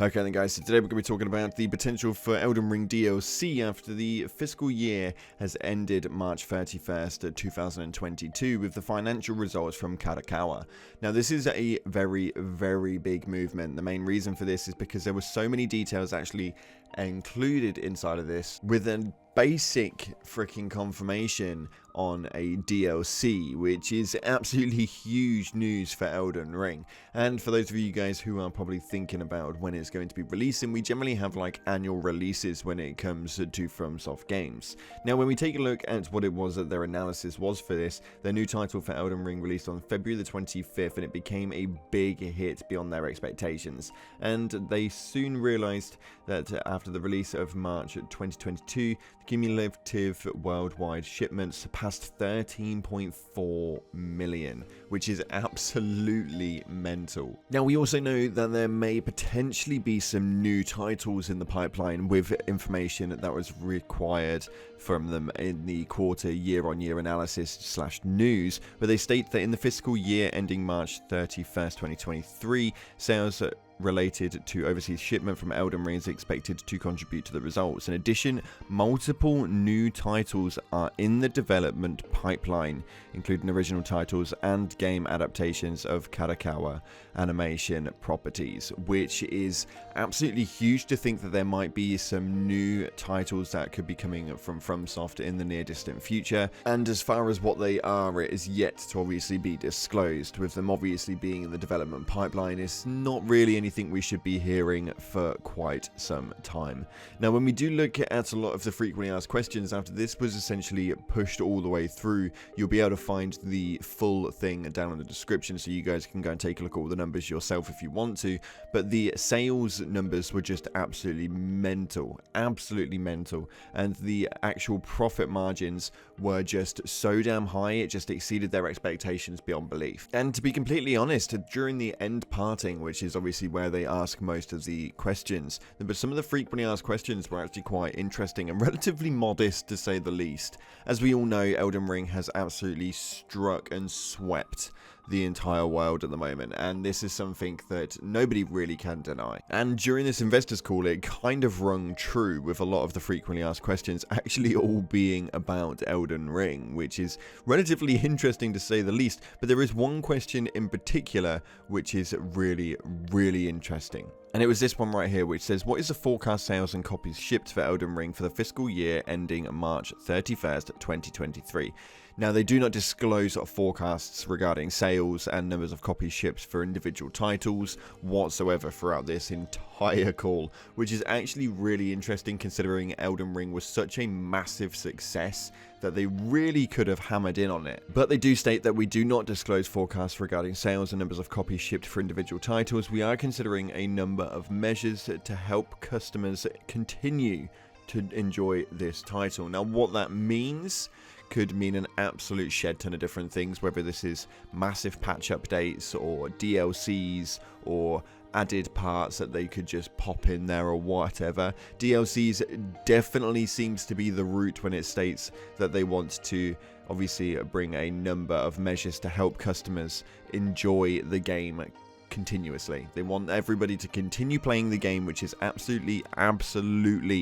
Okay then guys, so today we're going to be talking about the potential for Elden Ring DLC after the fiscal year has ended March 31st, 2022 with the financial results from Kadokawa. Now this is a very big movement. The main reason for this is because there were so many details actually included inside of this with a basic freaking confirmation on a DLC, which is absolutely huge news for Elden Ring. And for those of you guys who are probably thinking about when it's going to be releasing, we generally have like annual releases when it comes to FromSoft games. Now when we take a look at what it was that their analysis was for this, their new title for Elden Ring released on February the 25th, and it became a big hit beyond their expectations. And they soon realized that after the release of March 2022, the cumulative worldwide shipments surpassed 13.4 million, which is absolutely mental. Now we also know that there may potentially be some new titles in the pipeline with information that was required from them in the quarter year-on-year analysis / news, where they state that in the fiscal year ending March 31st, 2023, sales related to overseas shipment from Elden Ring is expected to contribute to the results. In addition, multiple new titles are in the development pipeline, including original titles and game adaptations of Kadokawa animation properties, which is absolutely huge to think that there might be some new titles that could be coming from FromSoft in the near distant future. And as far as what they are, it is yet to obviously be disclosed. With them obviously being in the development pipeline, it's not really anything we should be hearing for quite some time. Now when we do look at a lot of the frequently asked questions after this was essentially pushed all the way through, you'll be able to find the full thing down in the description so you guys can go and take a look at all the numbers yourself if you want to. But the sales numbers were just absolutely mental, and the actual profit margins were just so damn high, it just exceeded their expectations beyond belief. And to be completely honest, during the end parting, which is obviously where they ask most of the questions, but some of the frequently asked questions were actually quite interesting and relatively modest to say the least. As we all know, Elden Ring has absolutely struck and swept the entire world at the moment, and this is something that nobody really can deny. And during this investors call, it kind of rung true, with a lot of the frequently asked questions actually all being about Elden Ring, which is relatively interesting to say the least. But there is one question in particular which is really interesting. And it was this one right here, which says, what is the forecast sales and copies shipped for Elden Ring for the fiscal year ending March 31st, 2023? Now, they do not disclose forecasts regarding sales and numbers of copies shipped for individual titles whatsoever throughout this entire call, which is actually really interesting considering Elden Ring was such a massive success that they really could have hammered in on it. But they do state that we do not disclose forecasts regarding sales and numbers of copies shipped for individual titles. We are considering a number of measures to help customers continue to enjoy this title. Now, what that means could mean an absolute shed ton of different things, whether this is massive patch updates or DLCs or added parts that they could just pop in there or whatever. DLCs definitely seems to be the route when it states that they want to obviously bring a number of measures to help customers enjoy the game continuously. They want everybody to continue playing the game, which is absolutely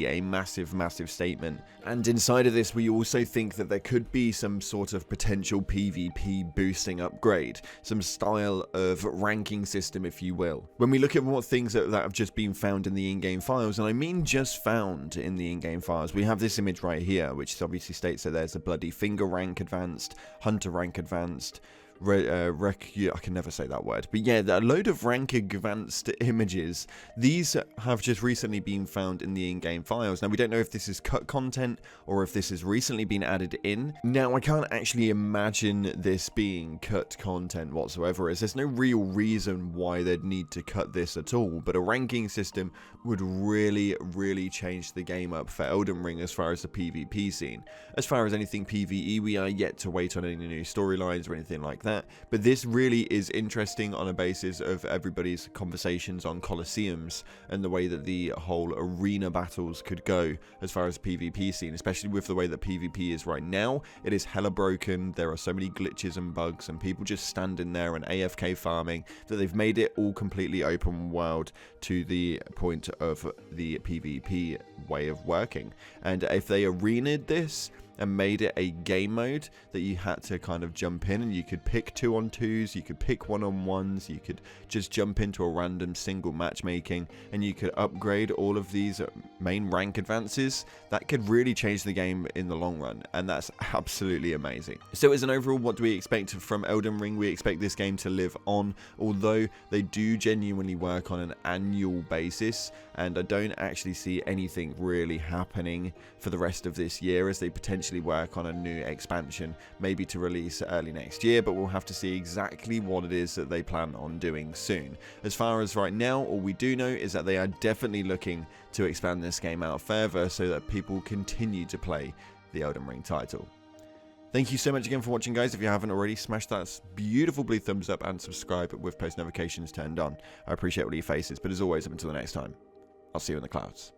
a massive statement. And inside of this, we also think that there could be some sort of potential PvP boosting upgrade, some style of ranking system, if you will. When we look at what things that have just been found in the in-game files, and I mean just found in the in-game files, we have this image right here, which obviously states that there's a bloody finger rank advanced, hunter rank advanced, I can never say that word, but yeah, a load of rank advanced images. These have just recently been found in the in-game files. Now we don't know if this is cut content or if this has recently been added in. Now I can't actually imagine this being cut content whatsoever, as there's no real reason why they'd need to cut this at all, but a ranking system would really change the game up for Elden Ring as far as the PvP scene. As far as anything PvE, we are yet to wait on any new storylines or anything like that. that. But this really is interesting on a basis of everybody's conversations on Colosseums and the way that the whole arena battles could go as far as PvP scene, especially with the way that PvP is right now. It is hella broken. There are so many glitches and bugs and people just standing there and AFK farming that they've made it all completely open world to the point of the PvP way of working. And if they arena'd this and made it a game mode that you had to kind of jump in and you could pick 2-on-2s, you could pick 1-on-1s, you could just jump into a random single matchmaking, and you could upgrade all of these main rank advances, that could really change the game in the long run, and that's absolutely amazing. So as an overall, what do we expect from Elden Ring? We expect this game to live on, although they do genuinely work on an annual basis, and I don't actually see anything really happening for the rest of this year as they potentially work on a new expansion, maybe to release early next year, but we'll have to see exactly what it is that they plan on doing soon. As far as right now, all we do know is that they are definitely looking to expand this game out further so that people continue to play the Elden Ring title. Thank you so much again for watching, guys. If you haven't already, smash that beautiful blue thumbs up and subscribe with post notifications turned on. I appreciate all your faces, but as always, up until the next time, I'll see you in the clouds.